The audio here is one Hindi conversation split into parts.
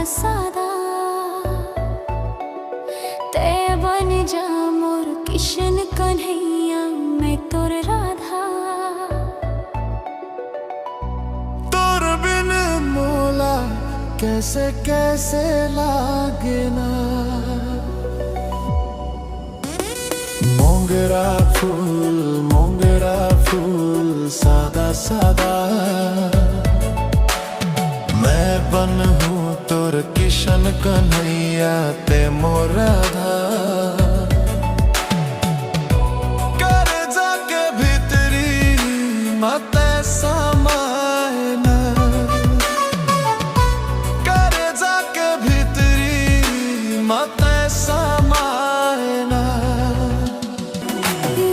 सादा ते बन जा मोर किशन कन्हैया मैं तोर राधा। तोर बिन मोला कैसे कैसे लागे ना। मोंगरा फूल सादा सादा मैं बन हूँ तोर किशन कन्हैया ते मोर राधा। करे जाके भीतरी मत समाए ना। करे जाके भीतरी मत समाए ना।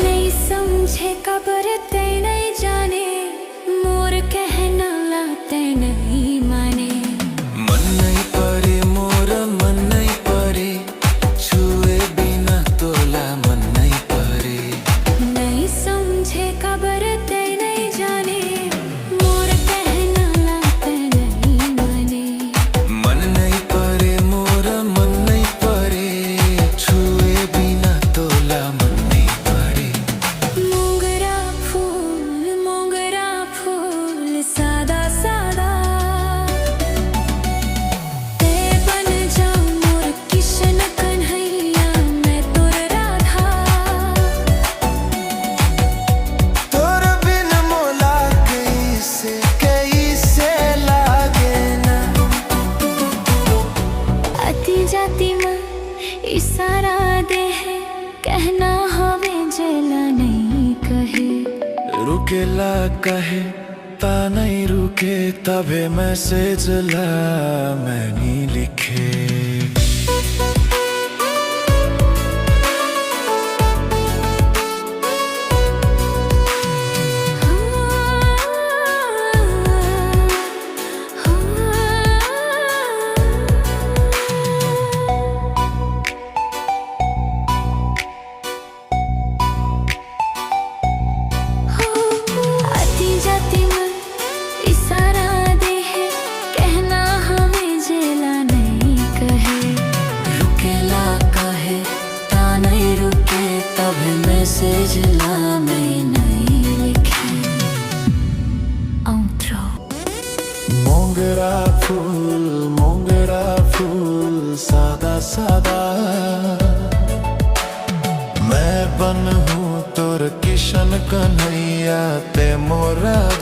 नहीं समझे कबर ते नहीं जाने मोर कहना लाते नहीं माने। मन नहीं परे मोर मन नहीं परे छुए बिना तोला मन नहीं परे। नहीं समझे कबर ते नहीं जाने मोर कहना लाते नहीं माने। मन नहीं परे मोर मन नहीं परे छुए बिना तोला मन नहीं परे। मोंगरा फूल सादा सादा ते बन जा मोर किशन कन्हैया मैं तोर राधा। तोर बिन मोला कैसे लागे ना। आती जाती माँ इशारा दे है कहना हवे जला नहीं कहे। रुकेला कहे ता नहीं रुके तबे मैसेज ला मैं नहीं लिखे। आती जाती मन इशारा दे है कहना हमें जेला नहीं कहे। रुकेला कहे ता नहीं रुके तभी मैसेज ला मैं नहीं लिखे। आउट्रो। मोंगरा फूल सादा सादा मैं बन हूँ तोर किशन कन्हैया ते मोर राधा।